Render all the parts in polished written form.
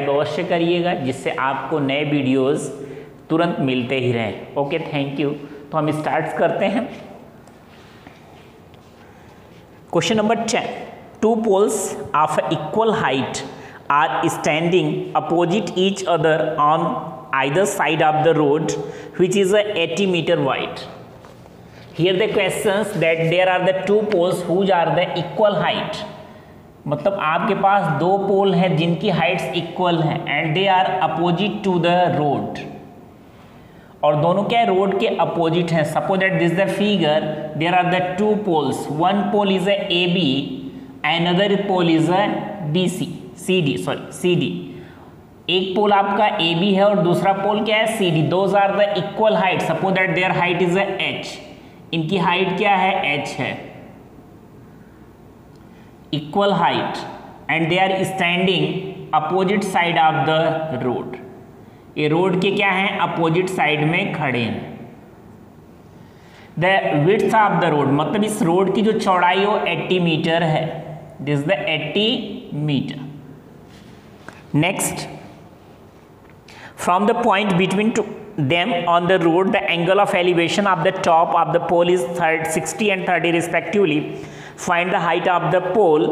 अवश्य करिएगा, जिससे आपको नए वीडियोस तुरंत मिलते ही रहें। Okay, thank you. तो हम स्टार्ट करते हैं। Question number 10, two poles of equal height are standing opposite each other on either side of the road which is a 80 meter wide. Here the questions that there are the two poles whose are the equal height. मतलब आपके पास दो pole हैं जिनकी heights equal हैं and they are opposite to the road, और दोनों क्या है, रोड के अपोजिट हैं। Suppose that this the figure, there are the two poles, one pole is a A B and other pole is a B C C D. एक pole आपका A B है और दूसरा पोल क्या है, C D. Those are the equal height. Suppose that their height is H, इनकी height क्या है, एच है, equal height, and they are standing opposite side of the road. ये रोड के क्या है, अपोजिट साइड में खड़े हैं। The width of the road, मतलब इस रोड की जो चौड़ाई हो 80 मीटर है। This the 80 metre. Next, from the point between them on the road, the angle of elevation of the top of the pole is 60 and 30 respectively. Find the height of the pole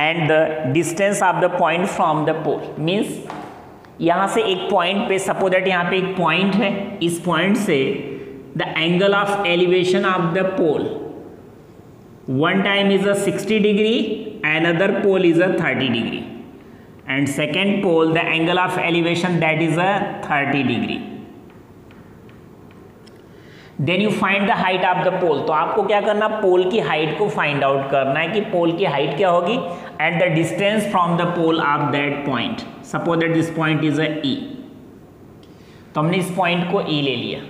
and the distance of the point from the pole. Means यहाँ से एक point पे, suppose that यहाँ पे एक point है, इस point से the angle of elevation of the pole, one time is a 60 degree, another pole is a 30 degree, and second pole the angle of elevation that is a 30 degree. Then you find the height of the pole. तो आपको क्या करना, पोल की height को find out करना है कि पोल की हाइट क्या होगी, and the distance from the pole of that point. Suppose that this point is a E, तो हमने इस पॉइंट को ई ले लिया,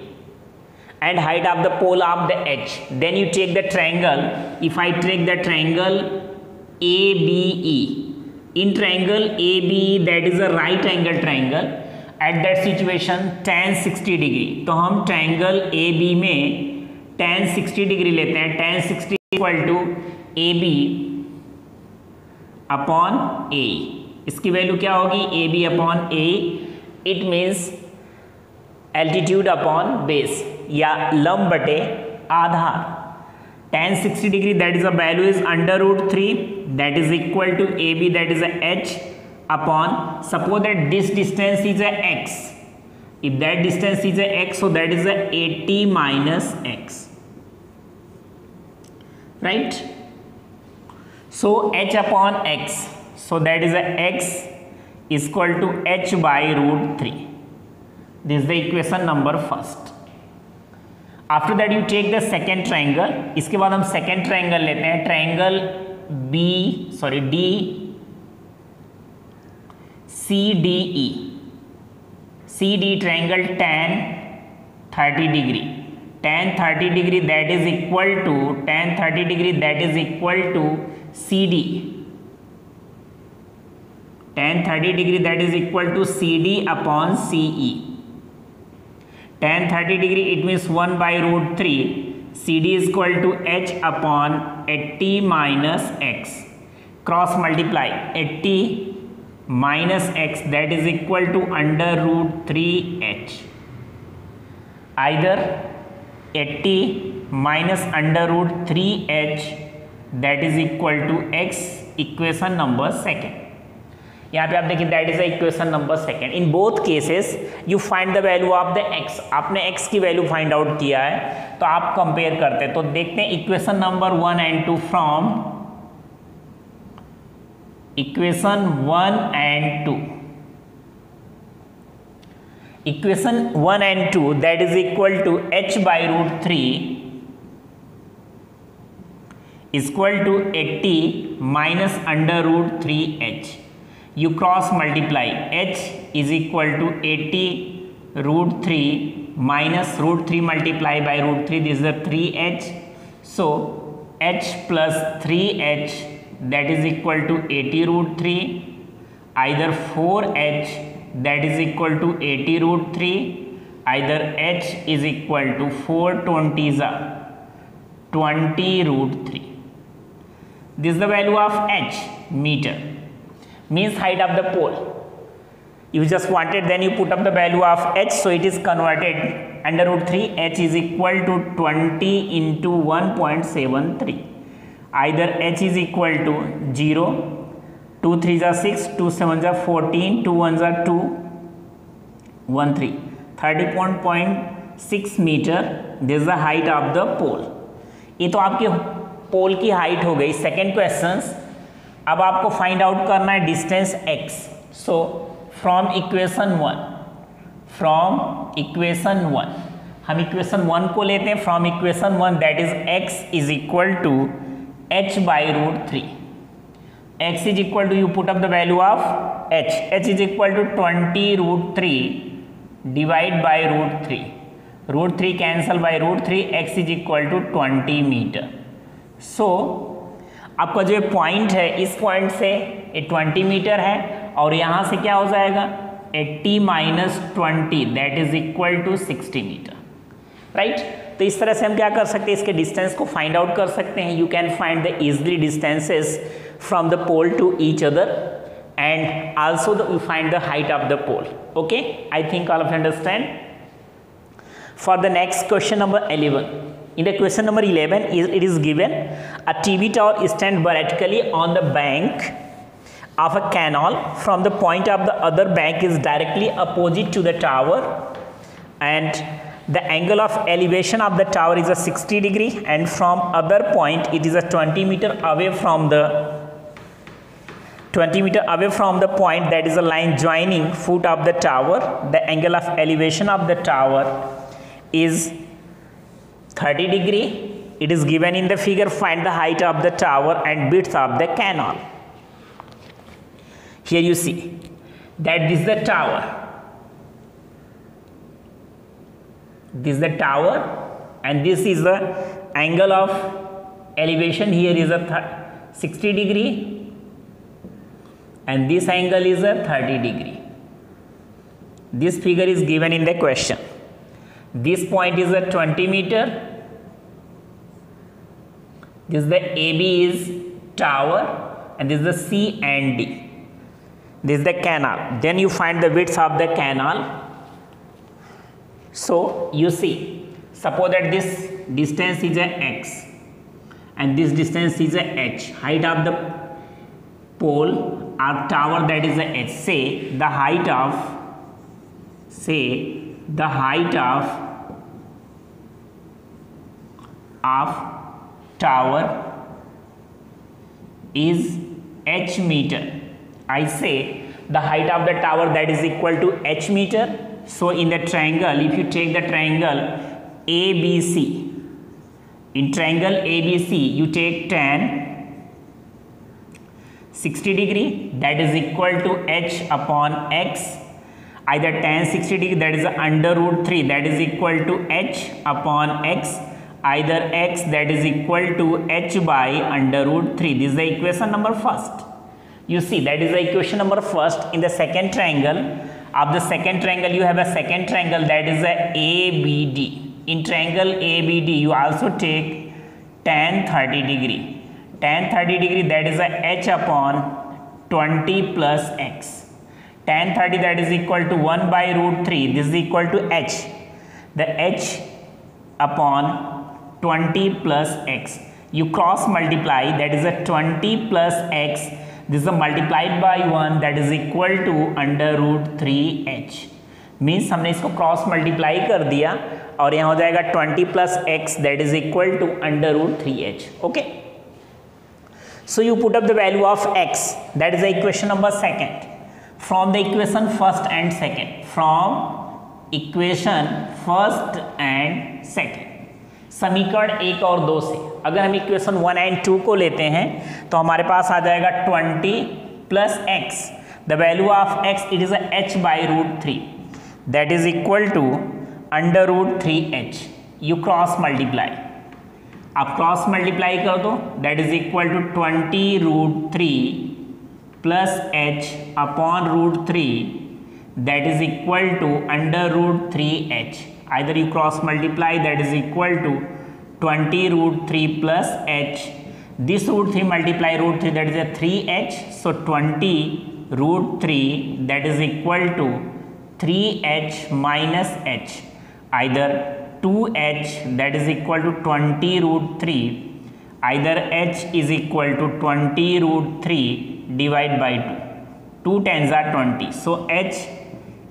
and height of the pole of the H. Then you take the triangle, if I take the triangle A B E, in triangle ABE, that is a right angle triangle, at that situation tan 60 degree, तो हम triangle AB में tan 60 degree लेते हैं। tan 60 equal to AB upon A, इसकी value क्या होगी, AB upon A। It means altitude upon base, या लंब बटे आधार। tan 60 degree, that is a value is under root 3, that is equal to AB, that is a h, upon, suppose that this distance is a x, if that distance is a x, so that is a 80 minus x, right? So h upon x, so that is a x is equal to h by root 3. This is the equation number first. After that you take the second triangle, इसके बाद हम second triangle लेते हैं, triangle D C D E, C D triangle tan 30 degree, tan 30 degree that is equal to, tan 30 degree that is equal to C D, tan 30 degree that is equal to C D upon C E. tan 30 degree, it means 1 by root 3, CD is equal to h upon 80 minus x, cross multiply 80 minus x, that is equal to under root 3h, either 80 minus under root 3h that is equal to x, equation number second। यहाँ पे आप देखिए that is equation number second. In both cases you find the value of the x, आपने x की value find out किया है, तो आप कंपेयर करते हैं। तो देखते हैं equation number 1 and 2 from equation 1 and 2। Equation 1 and 2 that is equal to h by root 3 is equal to 80 minus under root 3h। You cross multiply, h is equal to 80 root 3 minus root 3 multiply by root 3, this is the 3h, so h plus 3h that is equal to 80 root 3, either 4h that is equal to 80 root 3, either h is equal to 420s are 20 root 3. This is the value of h, meter, means height of the pole. If you just wanted, then you put up the value of h, so it is converted under root 3. H is equal to 20 into 1.73. Either h is equal to 0, 2 3s are 6, 2 7s are 14, 2 1s are 2, 1 3, 30.6 metre. This is the height of the pole. ये तो आपके पोल की height हो गई. Second question, अब आपको find out करना है distance x. So from equation 1, हम इक्वेशन 1 को लेते हैं. From equation 1 that is x is equal to h by root 3. x is equal to, you put up the value of h is equal to 20 root 3 divide by root 3. Root 3 cancel by root 3. x is equal to 20 metre. So आपका जो point है, इस point से ये 20 metre है और यहाँ से क्या हो जाएगा 80 minus 20 that is equal to 60 metre. Right. तो इस तरह से हम क्या कर सकते हैं, इसके डिस्टेंस को फाइंड आउट कर सकते हैं. You can find the easily distances from the pole to each other and also you find the height of the pole. Okay, I think all of you understand. For the next question number 11, in the question number 11 it is given a TV tower stand vertically on the bank of a canal. From the point of the other bank is directly opposite to the tower, and the angle of elevation of the tower is a 60 degree, and from other point it is a 20 meter away from the point, that is a line joining foot of the tower. The angle of elevation of the tower is 30 degree. It is given in the figure. Find the height of the tower and width of the canal. Here you see that this is the tower. This is the tower and this is the angle of elevation. Here is a 60 degree. And this angle is a 30 degree. This figure is given in the question. This point is a 20 meter. This is the AB is tower and this is the C and D. This is the canal. Then you find the width of the canal. So you see, suppose that this distance is a x and this distance is a h. Height of the pole or tower, that is the h. Say the height of tower is h meter. I say the height of the tower that is equal to h meter. So in the triangle, if you take the triangle ABC, in triangle ABC you take tan 60 degree, that is equal to h upon x. Either tan 60 degree, that is under root 3, that is equal to h upon x. Either x, that is equal to h by under root 3. This is the equation number first. You see, that is the equation number first. In the second triangle, of the second triangle you have a second triangle, that is a ABD. In triangle ABD you also take tan 30 degree. Tan 30 degree, that is a h upon 20 plus x. Tan 30, that is equal to 1 by root 3. This is equal to h. The h upon 20 plus x. You cross multiply, that is a 20 plus x. This is a multiplied by 1, that is equal to under root 3h. Means हमने इसको cross multiply कर दिया और यहाँ हो जाएगा 20 plus x, that is equal to under root 3h. Okay. So you put up the value of x, that is the equation number second. From the equation first and second, समीकरण 1 और 2 से अगर हम इक्वेशन 1 एंड 2 को लेते हैं तो हमारे पास आ जाएगा 20 plus x. The value of x, it is h by root 3, that is equal to under root 3h. You cross multiply, आप क्रॉस मल्टीप्लाई कर दो, that is equal to 20 root 3 plus h upon root 3, that is equal to under root 3h. Either you cross multiply, that is equal to 20 root 3 plus h. This root 3 multiply root 3, that is a 3h. So 20 root 3 that is equal to 3h minus h, either 2h that is equal to 20 root 3, either h is equal to 20 root 3 divided by 2. 2 tens are 20, so h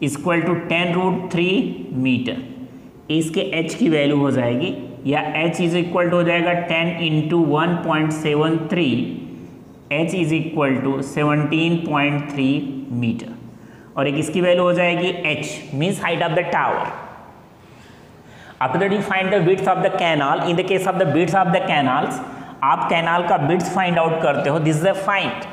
is equal to 10 root 3 metre. इसके h की value हो जाएगी, या h is equal to हो जाएगा 10 into 1.73, h is equal to 17.3 metre. और एक इसकी वैल्यू हो जाएगी h means height of the tower. After that you find the width of the canal. In the case of the width of the canals, आप canal का width find out करते हो. This is the find.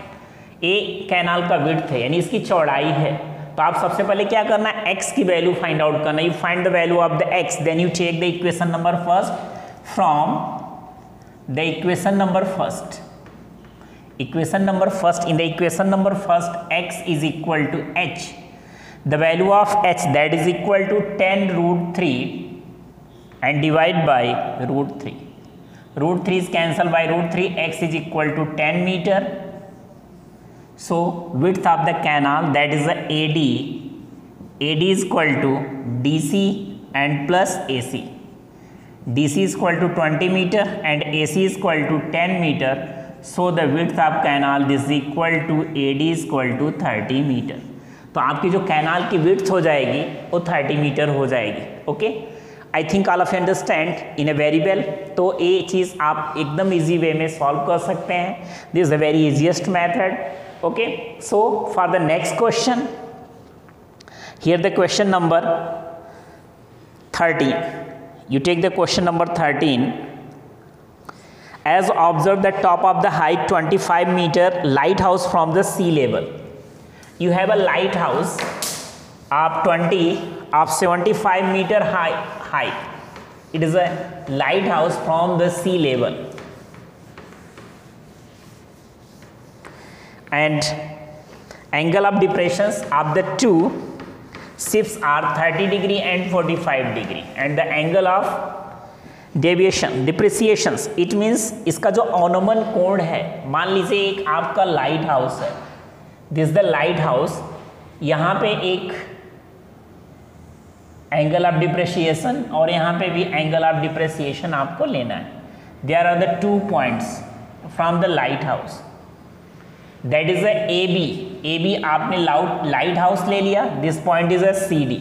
A canal का width है यानी इसकी चौड़ाई है, तो आप सबसे पहले क्या करना है, x की वैल्यू फाइंड आउट करना. You find the value of the x, then you take the equation number first from the equation number first. Equation number first, in the equation number first x is equal to h, the value of h that is equal to 10 root 3 and divide by root 3. Root 3 is cancelled by root 3, x is equal to 10 meter. So width of the canal, that is the AD. AD is equal to DC and plus AC. DC is equal to 20 meter and AC is equal to 10 meter. So the width of canal is equal to AD is equal to 30 meter. तो आपकी जो canal की width हो जाएगी वो 30 metre हो जाएगी. Okay, I think all of you understand in a very well. तो ये चीज़ आप एकदम इजी वे में सॉल्व कर सकते हैं. This is the very easiest method. Okay, so for the next question, here the question number 13. You take the question number 13. As observe the top of the height 25 metre lighthouse from the sea level. You have a lighthouse of 75 meter height. It is a lighthouse from the sea level, and angle of depressions of the two ships are 30 degree and 45 degree, and the angle of depreciations, it means इसका जो अनुमान कोण है, मान लीजिए एक आपका light house है, दिस द लाइट हाउस, यहाँ पे एक एंगल ऑफ डिप्रेशिएशन और यहाँ पे भी एंगल ऑफ डिप्रेशिएशन आपको लेना है. There are the 2 points from the lighthouse, that is a A B आपने लाइट हाउस ले लिया. This point is a C D.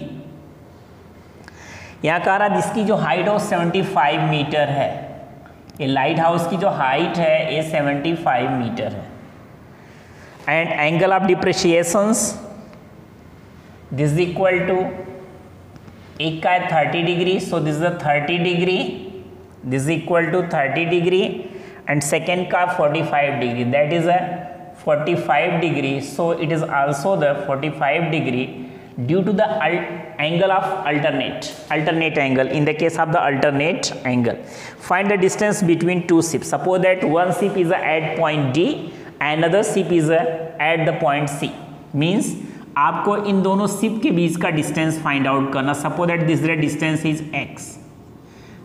यहाँ कह रहा जिसकी जो हाइट है 75 मीटर है. ये लाइट हाउस की जो हाइट है ये 75 मीटर है. And angle of depreciations this is equal to, एक का है 30 degree, so this is 30 degree, this is equal to 30 degree, and second का 45 degree, that is a 45 degree. So it is also the 45 degree due to the angle of alternate angle. In the case of the alternate angle, find the distance between two ships. Suppose that one ship is at point D, another ship is at the point C. Means आपको इन दोनों ship के बीच का distance find out करना. Suppose that this distance is x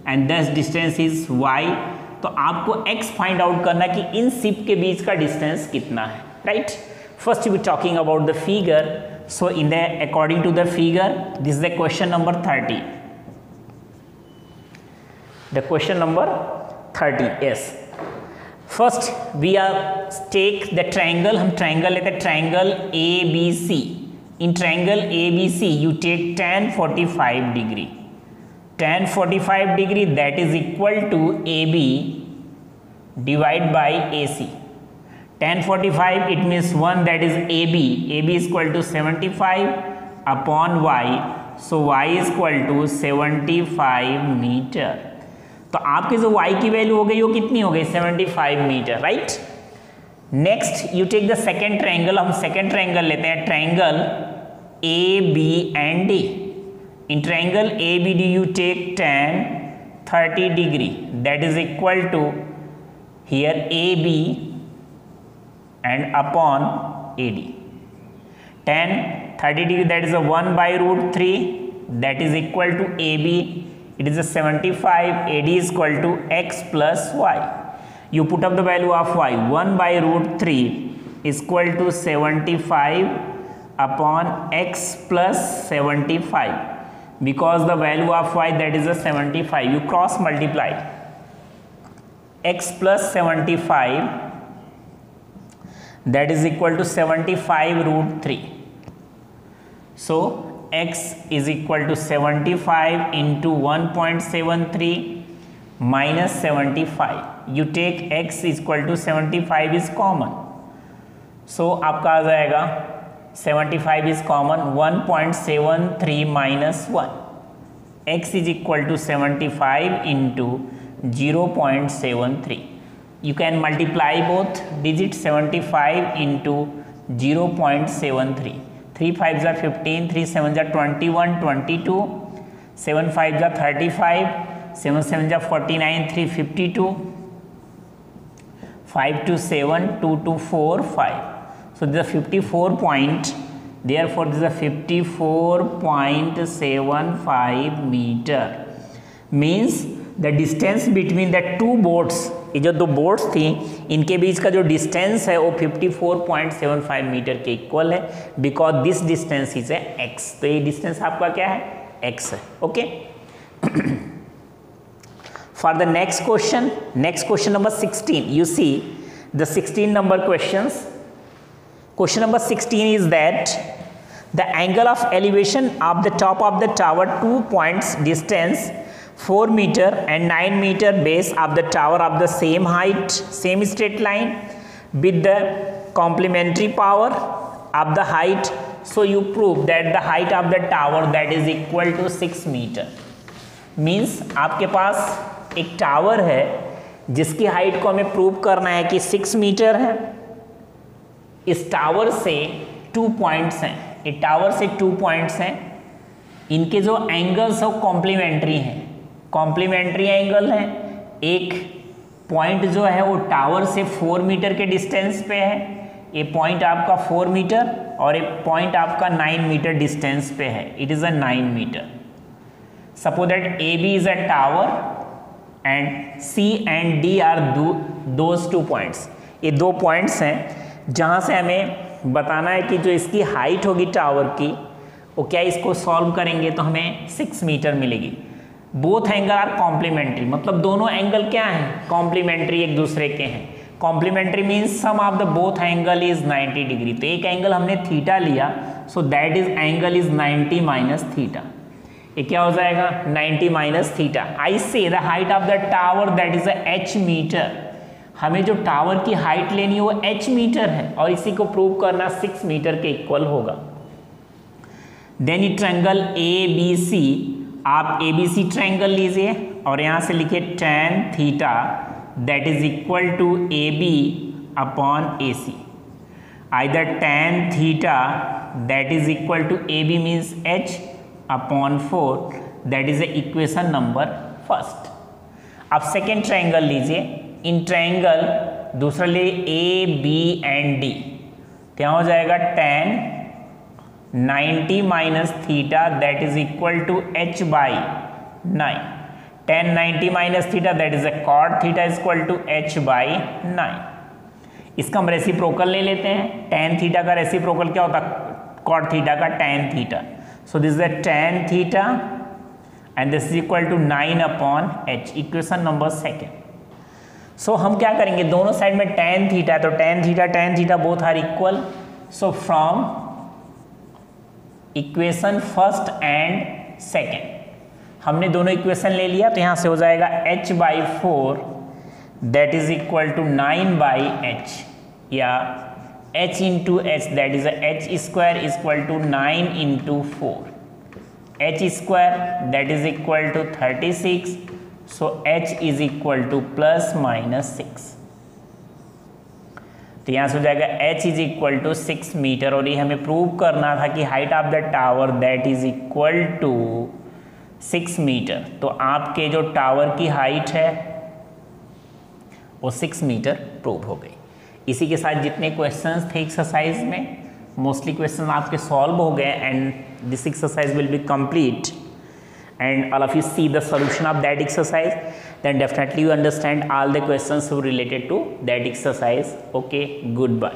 and this distance is y. तो आपको x find out करना कि in ship के बीच का डिस्टेंस कितना है. Right, first you be talking about the figure. So in the according to the figure, this is the question number 30. The question number 30. Yes, first we are take the triangle. हम triangle लेते हैं, triangle A B C. In triangle A B C you take tan 45 degree. tan 45 degree that is equal to A B divide by A C. tan 45 it means 1, that is AB. AB is equal to 75 upon y. So y is equal to 75 metre. तो आपके जो y की value हो गई वो कितनी हो गई, 75 metre. Right, next you take the second triangle. हम सेकेंड ट्रायंगल लेते हैं, triangle A B and D. In triangle A B D you take tan 30 degree that is equal to here A B and upon AD. Tan 30 degree that is a 1 by root 3 that is equal to AB. It is a 75. AD is equal to x plus y. You put up the value of y. 1 by root 3 equal to 75 upon x plus 75 because the value of y that is a 75. You cross multiply x plus 75 that is equal to 75 root 3. So x is equal to 75 into 1.73 minus 75. You take x is equal to 75 is common. So आपका आ जाएगा 75 is common, 1.73 minus 1. X is equal to 75 into 0.73. You can multiply both digits. 75 into 0.73. 3 5s are 15, 3 7s are 21, 22, 7 5s are 35, 7 7s are 49, 3 52, 5 to 7, 2 to 4, 5. So this is a 54 point. Therefore this is a 54.75 meter. Means the distance between the two boats, ये जो दो boats थी इनके बीच का जो distance है वो 54.75 metre के इक्वल है, because this distance is x. तो ये डिस्टेंस आपका क्या है, x है. Okay. For the next question number 16, you see the 16 number questions. Question number 16 is that the angle of elevation of the top of the tower, 2 points distance 4 meter and 9 meter base of the tower of the same height, same straight line with the complementary power of the height. So you prove that the height of the tower that is equal to 6 meter. Means आपके पास एक tower है जिसकी height को हमें prove करना है कि 6 metre है. इस टावर से 2 पॉइंट्स हैं, ये टावर से 2 पॉइंट्स हैं, इनके जो एंगल्स है वो कॉम्प्लीमेंट्री हैं, कॉम्प्लीमेंट्री एंगल हैं. एक पॉइंट जो है वो टावर से 4 मीटर के डिस्टेंस पे है, ये पॉइंट आपका 4 मीटर और एक पॉइंट आपका 9 मीटर डिस्टेंस पे है. It is a 9 metre. Suppose that A B is a tower and C and D are those 2 points. ये 2 पॉइंट्स हैं जहाँ से हमें बताना है कि जो इसकी हाइट होगी टावर की वो क्या, इसको सॉल्व करेंगे तो हमें 6 मीटर मिलेगी. बोथ एंगल आर कॉम्प्लीमेंट्री, मतलब दोनों एंगल क्या हैं, कॉम्प्लीमेंट्री एक दूसरे के हैं. Complementary means sum of the both angle is 90 degree. तो एक एंगल हमने थीटा लिया, so that is angle is 90 minus theta. ये क्या हो जाएगा, 90 minus theta. I say the height of the tower that is h metre. हमें जो टावर की हाइट लेनी है वो h मीटर है और इसी को प्रूव करना 6 मीटर के इक्वल होगा. देन ये ट्रायंगल ABC, आप ABC ट्रायंगल लीजिए और यहाँ से लिखिए tan theta that is equal to AB upon AC. Either tan theta that is equal to AB means h upon 4, that is equation number first. अब second triangle लीजिए. In triangle दूसरा ले ए B and D, क्या हो जाएगा tan 90 minus theta that is equal to h by 9. tan 90 minus theta that is a cot theta is equal to h by 9. इसका हम reciprocal ले लेते हैं. tan थीटा का रेसिप्रोकल क्या होता है, cot थीटा का tan theta. So this is the tan theta and this is equal to 9 upon h. Equation number second. So हम क्या करेंगे, दोनों साइड में tan थीटा, तो tan theta both are equal. So from equation first and second हमने दोनों equation ले लिया, तो यहाँ से हो जाएगा h by 4 that is equal to 9 by h, या h into H that is h square is equal to 9 into 4. h square that is equal to 36. So h is equal to plus minus 6. तो यहाँ से हो जाएगा h is equal to 6 metre. और ये हमें prove करना था कि height of the tower that is equal to 6 metre. तो आपके जो टावर की हाइट है वो 6 मीटर प्रूव हो गई. इसी के साथ जितने क्वेश्चंस थे एक्सरसाइज में, मोस्टली क्वेश्चन आपके सॉल्व हो गए and this exercise will be complete. And all of you see the solution of that exercise, then definitely you understand all the questions related to that exercise. Okay, goodbye.